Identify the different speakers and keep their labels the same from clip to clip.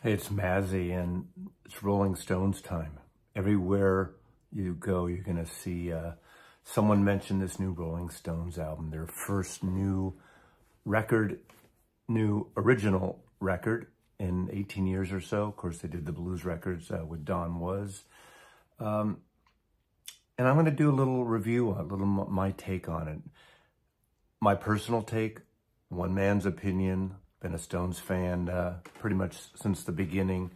Speaker 1: Hey, it's Mazzy, and it's Rolling Stones time. Everywhere you go, you're going to see someone mention this new Rolling Stones album, their first new record, new original record in 18 years or so. Of course, they did the blues records with Don Was. And I'm going to do a little review, a little my take on it. My personal take, one man's opinion. Been a Stones fan pretty much since the beginning.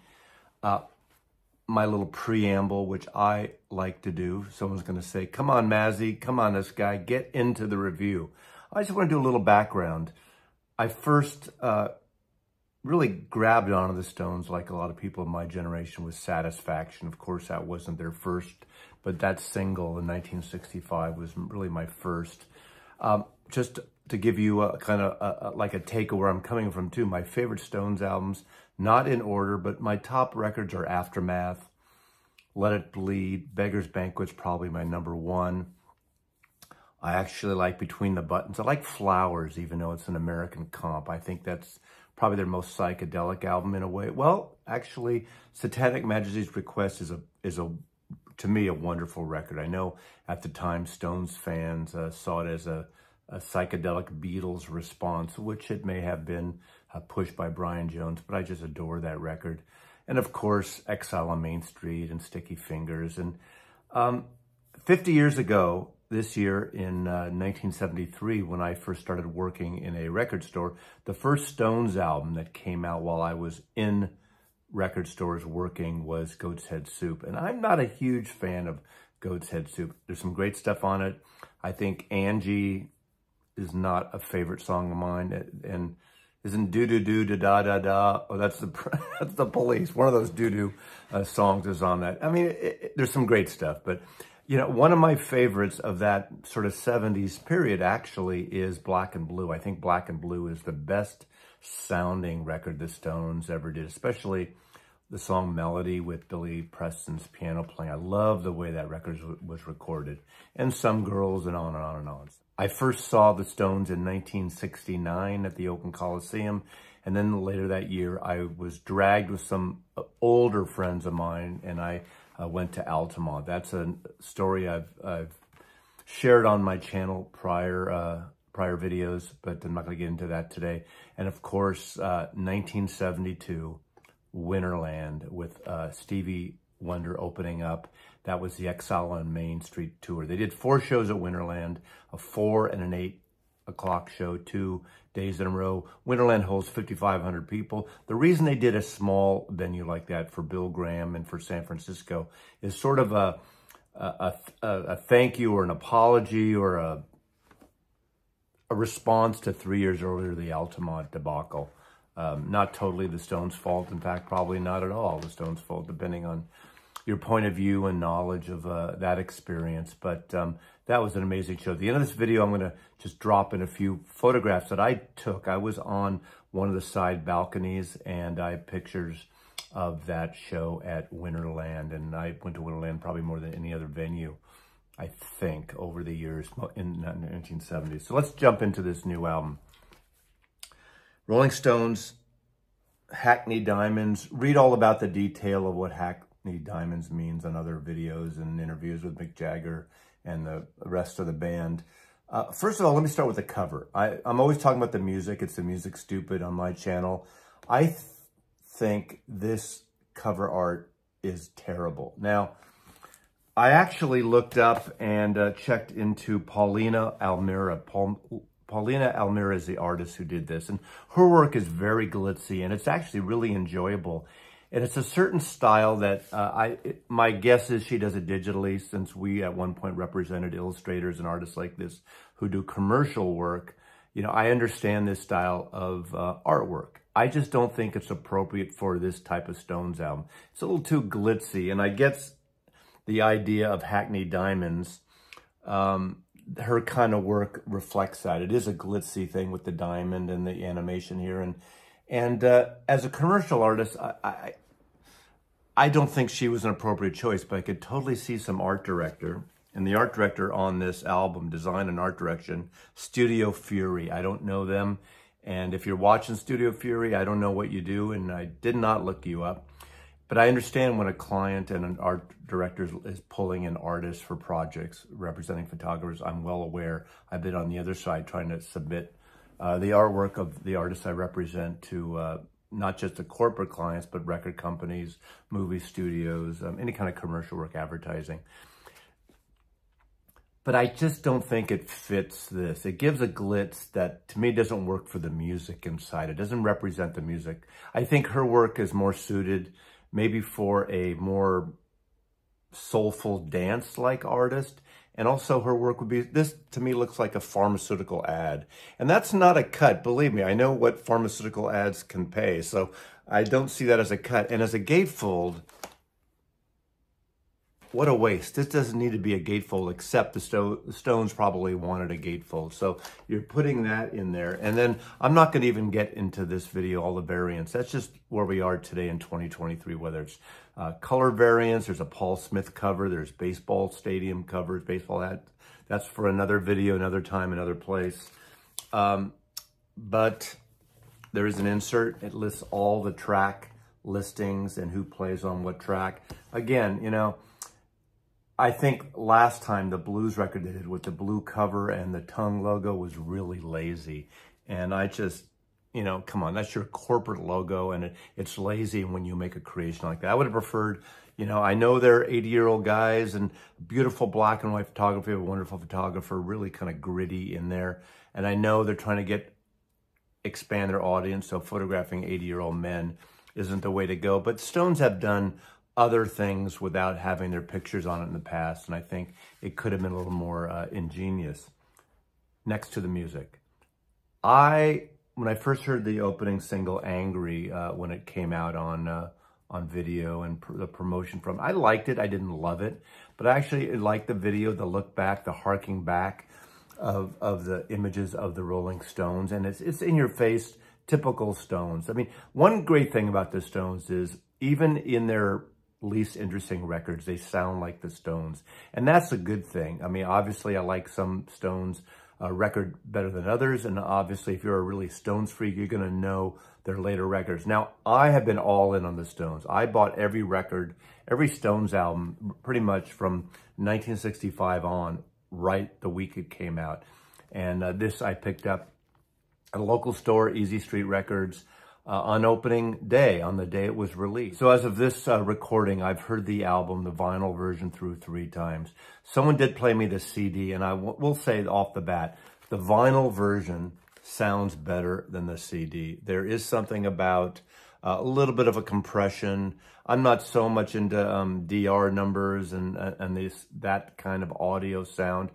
Speaker 1: My little preamble, which I like to do. Someone's going to say, come on, Mazzy, come on, this guy, get into the review. I just want to do a little background. I first really grabbed onto the Stones, like a lot of people in my generation, with Satisfaction. Of course, that wasn't their first, but that single in 1965 was really my first. Just to give you a kind of like a take of where I'm coming from too, my favorite Stones albums, not in order, but my top records are Aftermath, Let It Bleed, Beggar's Banquet's probably my number one. I actually like Between the Buttons. I like Flowers, even though it's an American comp. I think that's probably their most psychedelic album in a way. Well, actually, Satanic Majesty's Request is to me, a wonderful record. I know at the time Stones fans saw it as a psychedelic Beatles response, which it may have been pushed by Brian Jones, but I just adore that record. And of course, Exile on Main Street and Sticky Fingers. And 50 years ago, this year in 1973, when I first started working in a record store, the first Stones album that came out while I was in record stores working was Goat's Head Soup. And I'm not a huge fan of Goat's Head Soup. There's some great stuff on it. I think Angie is not a favorite song of mine, and isn't do do do da da da da. Oh, that's the Police. One of those doo doo songs is on that. I mean, there's some great stuff, but you know, one of my favorites of that sort of 70s period actually is Black and Blue. I think Black and Blue is the best sounding record the Stones ever did, especially the song Melody with Billy Preston's piano playing. I love the way that record was recorded, and Some Girls, and on and on and on. I first saw the Stones in 1969 at the Oakland Coliseum, and then later that year, I was dragged with some older friends of mine, and I went to Altamont. That's a story I've shared on my channel prior videos, but I'm not going to get into that today. And of course, 1972, Winterland with Stevie Wonder opening up. That was the Exile on Main Street tour. They did 4 shows at Winterland, a 4 and an 8 o'clock show, 2 days in a row. Winterland holds 5,500 people. The reason they did a small venue like that for Bill Graham and for San Francisco is sort of a thank you or an apology or a response to 3 years earlier, the Altamont debacle. Not totally the Stones' fault. In fact, probably not at all the Stones' fault, depending on your point of view and knowledge of that experience. But that was an amazing show. At the end of this video, I'm going to just drop in a few photographs that I took. I was on one of the side balconies, and I have pictures of that show at Winterland. And I went to Winterland probably more than any other venue, I think, over the years in the 1970s. So let's jump into this new album. Rolling Stones, Hackney Diamonds. Read all about the detail of what Hackney Diamonds means on other videos and interviews with Mick Jagger and the rest of the band. First of all, let me start with the cover. I'm always talking about the music. It's the Music Stupid on my channel. I think this cover art is terrible. Now, I actually looked up and checked into Paulina Almira. Paulina Almira is the artist who did this, and her work is very glitzy, and it's actually really enjoyable. And it's a certain style that my guess is she does it digitally, since we at one point represented illustrators and artists like this who do commercial work. You know, I understand this style of artwork. I just don't think it's appropriate for this type of Stones album. It's a little too glitzy, and I get the idea of Hackney Diamonds. Her kind of work reflects that. It is a glitzy thing with the diamond and the animation here. And as a commercial artist, I don't think she was an appropriate choice, but I could totally see some art director. And the art director on this album, design and art direction, Studio Fury. I don't know them. And if you're watching Studio Fury, I don't know what you do, and I did not look you up. But I understand when a client and an art director is pulling in artists for projects, representing photographers. I'm well aware. I've been on the other side trying to submit the artwork of the artists I represent to not just the corporate clients, but record companies, movie studios, any kind of commercial work, advertising. But I just don't think it fits this. It gives a glitz that, to me, doesn't work for the music inside. It doesn't represent the music. I think her work is more suited maybe for a more soulful dance-like artist. And also her work would be, this to me looks like a pharmaceutical ad. And that's not a cut, believe me. I know what pharmaceutical ads can pay, so I don't see that as a cut. And as a gatefold, what a waste. This doesn't need to be a gatefold, except the Stones probably wanted a gatefold. So you're putting that in there. And then I'm not going to even get into this video, all the variants. That's just where we are today in 2023, whether it's color variants, there's a Paul Smith cover, there's baseball stadium covers, baseball hat. That's for another video, another time, another place. But there is an insert. It lists all the track listings and who plays on what track. Again, you know, I think last time the blues record they did with the blue cover and the tongue logo was really lazy. And I just, you know, come on, that's your corporate logo, and it's lazy when you make a creation like that. I would have preferred, you know, I know they're 80-year-old guys and beautiful black and white photography, a wonderful photographer, really kind of gritty in there. And I know they're trying to expand their audience, so photographing 80-year-old men isn't the way to go. But Stones have done other things without having their pictures on it in the past, and I think it could have been a little more ingenious. Next to the music. When I first heard the opening single, Angry, when it came out on video and the promotion from it, I liked it. I didn't love it, but I actually liked the video, the look back, the harking back of the images of the Rolling Stones, and it's in your face, typical Stones. I mean, one great thing about the Stones is even in their least interesting records, they sound like the Stones. And that's a good thing. I mean, obviously I like some Stones record better than others. And obviously if you're a really Stones freak, you're going to know their later records. Now, I have been all in on the Stones. I bought every record, every Stones album, pretty much from 1965 on, right the week it came out. And this I picked up at a local store, Easy Street Records, on opening day, on the day it was released. So as of this recording, I've heard the album, the vinyl version, through 3 times. Someone did play me the CD, and I will say off the bat, the vinyl version sounds better than the CD. There is something about a little bit of a compression. I'm not so much into DR numbers and that kind of audio sound.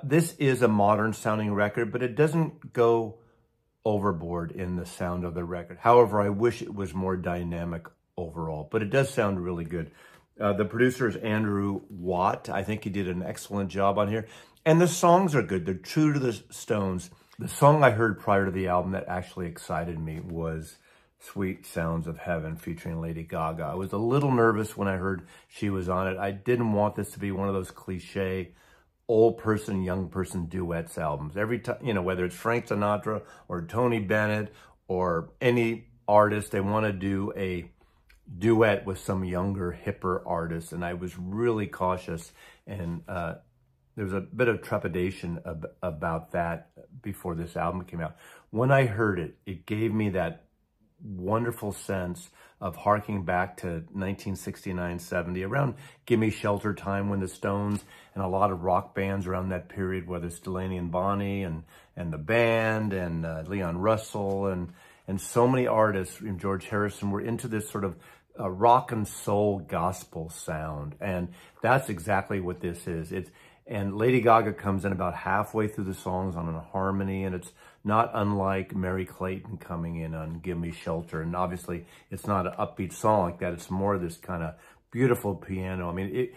Speaker 1: This is a modern sounding record, but it doesn't go overboard in the sound of the record. However, I wish it was more dynamic overall, but it does sound really good. The producer is Andrew Watt. I think he did an excellent job on here. And the songs are good. They're true to the Stones. The song I heard prior to the album that actually excited me was Sweet Sounds of Heaven featuring Lady Gaga. I was a little nervous when I heard she was on it. I didn't want this to be one of those cliche old person, young person duets albums. Every time, you know, whether it's Frank Sinatra or Tony Bennett or any artist, they want to do a duet with some younger, hipper artist. And I was really cautious, and there was a bit of trepidation about that before this album came out. When I heard it, it gave me that wonderful sense of harking back to 1969, 70, around Gimme Shelter time, when the Stones and a lot of rock bands around that period, whether it's Delaney and Bonnie and the band and Leon Russell and so many artists, and George Harrison, were into this sort of rock and soul gospel sound. And that's exactly what this is. And Lady Gaga comes in about halfway through the songs on a harmony, and it's not unlike Mary Clayton coming in on Give Me Shelter. And obviously, it's not an upbeat song like that. It's more this kind of beautiful piano. I mean,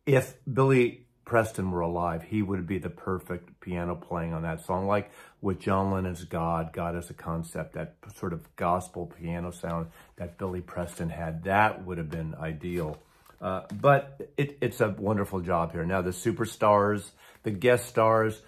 Speaker 1: if Billy Preston were alive, he would be the perfect piano playing on that song. Like with John Lennon's God as a Concept, that sort of gospel piano sound that Billy Preston had, that would have been ideal. But it's a wonderful job here. Now, the superstars, the guest stars,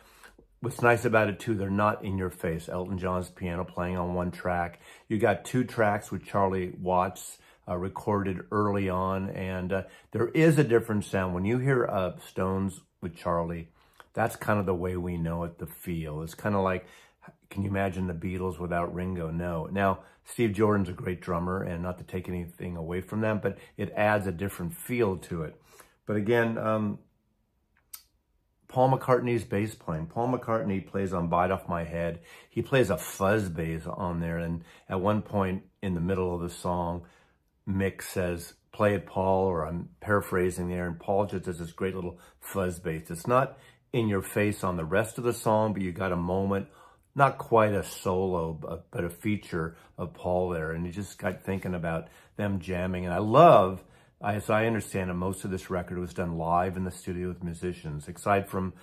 Speaker 1: what's nice about it too, they're not in your face. Elton John's piano playing on one track. You got 2 tracks with Charlie Watts recorded early on, and there is a different sound. When you hear Stones with Charlie, that's kind of the way we know it, the feel. It's kind of like, can you imagine the Beatles without Ringo? No. Now, Steve Jordan's a great drummer, and not to take anything away from them, but it adds a different feel to it. But again, Paul McCartney's bass playing. Paul McCartney plays on Bite Off My Head. He plays a fuzz bass on there, and at one point in the middle of the song, Mick says, "Play it, Paul," or I'm paraphrasing there, and Paul just does this great little fuzz bass. It's not in your face on the rest of the song, but you got a moment, not quite a solo, but a feature of Paul there, and you just got thinking about them jamming. And I love, as I understand it, most of this record was done live in the studio with musicians, aside from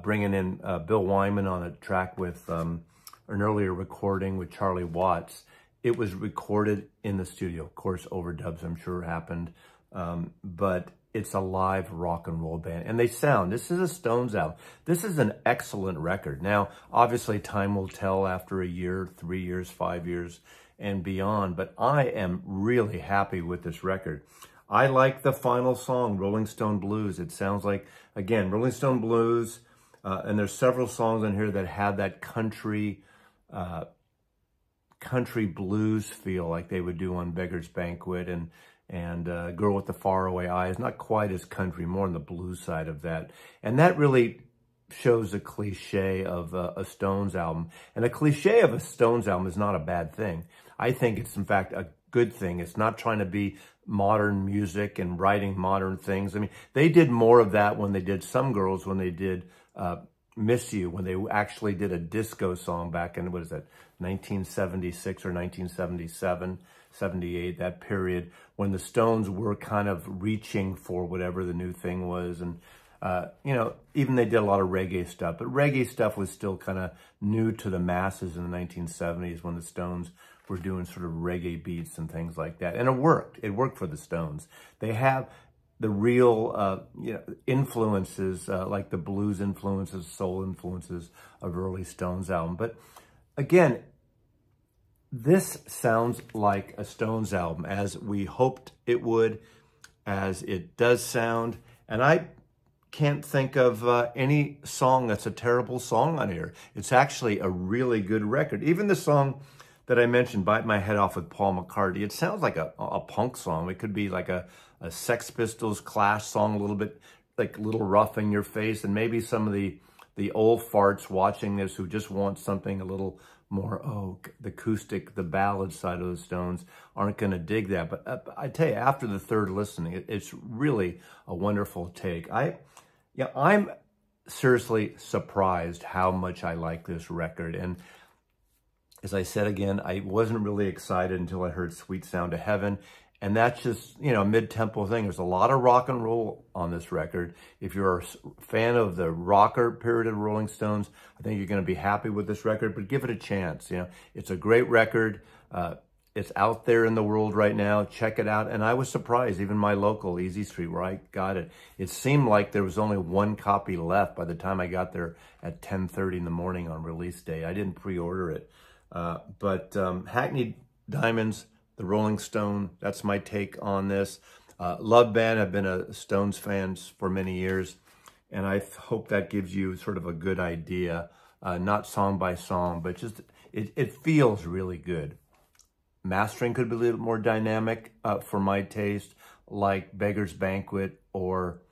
Speaker 1: bringing in Bill Wyman on a track with an earlier recording with Charlie Watts. It was recorded in the studio. Of course, overdubs, I'm sure, happened, but it's a live rock and roll band. And they sound, this is a Stones album. This is an excellent record. Now, obviously, time will tell after a year, 3 years, 5 years, and beyond, but I am really happy with this record. I like the final song, Rolling Stone Blues. It sounds like, again, Rolling Stone Blues, and there's several songs on here that have that country blues feel like they would do on Beggar's Banquet, and Girl with the Faraway Eyes. Not quite as country, more on the blues side of that. And that really shows the cliche of a Stones album. And a cliche of a Stones album is not a bad thing. I think it's, in fact, a good thing. It's not trying to be modern music and writing modern things. I mean, they did more of that when they did Some Girls, when they did Miss You, when they actually did a disco song back in, what is that, 1976 or 1977, 78, that period, when the Stones were kind of reaching for whatever the new thing was. And, you know, even they did a lot of reggae stuff, but reggae stuff was still kind of new to the masses in the 1970s when the Stones were doing sort of reggae beats and things like that. And it worked. It worked for the Stones. They have the real you know, influences, like the blues influences, soul influences of early Stones album. But again, this sounds like a Stones album, as we hoped it would, as it does sound. And I can't think of any song that's a terrible song on here. It's actually a really good record. Even the song that I mentioned, Bite My Head Off with Paul McCartney, it sounds like a punk song. It could be like a Sex Pistols, Clash song, a little bit like Little Rough in Your Face, and maybe some of the old farts watching this who just want something a little more, the acoustic, the ballad side of the Stones aren't going to dig that. But I tell you, after the third listening, it's really a wonderful take. I'm seriously surprised how much I like this record. And as I said again, I wasn't really excited until I heard Sweet Sound of Heaven. And that's just, you know, a mid-tempo thing. There's a lot of rock and roll on this record. If you're a fan of the rocker period of Rolling Stones, I think you're going to be happy with this record, but give it a chance. You know, it's a great record. It's out there in the world right now. Check it out. And I was surprised, even my local Easy Street where I got it, it seemed like there was only one copy left by the time I got there at 10:30 in the morning on release day. I didn't pre-order it. But Hackney Diamonds, the Rolling Stone, that's my take on this. Love band, I've been a Stones fan for many years, and I hope that gives you sort of a good idea, not song by song, but just it feels really good. Mastering could be a little more dynamic for my taste, like Beggar's Banquet or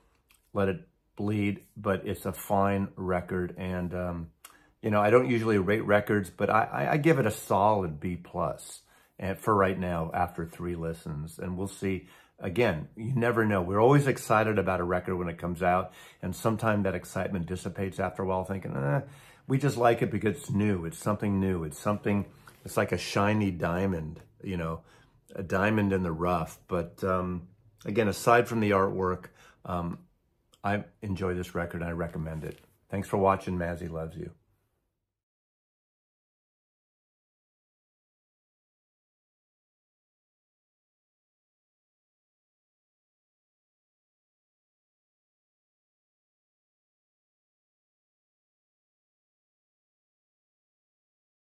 Speaker 1: Let It Bleed, but it's a fine record. And, you know, I don't usually rate records, but I give it a solid B+. And for right now, after 3 listens, and we'll see. Again, you never know. We're always excited about a record when it comes out, and sometimes that excitement dissipates after a while, thinking, we just like it because it's new. It's something new. It's like a shiny diamond, you know, a diamond in the rough. But again, aside from the artwork, I enjoy this record and I recommend it. Thanks for watching. Mazzy loves you.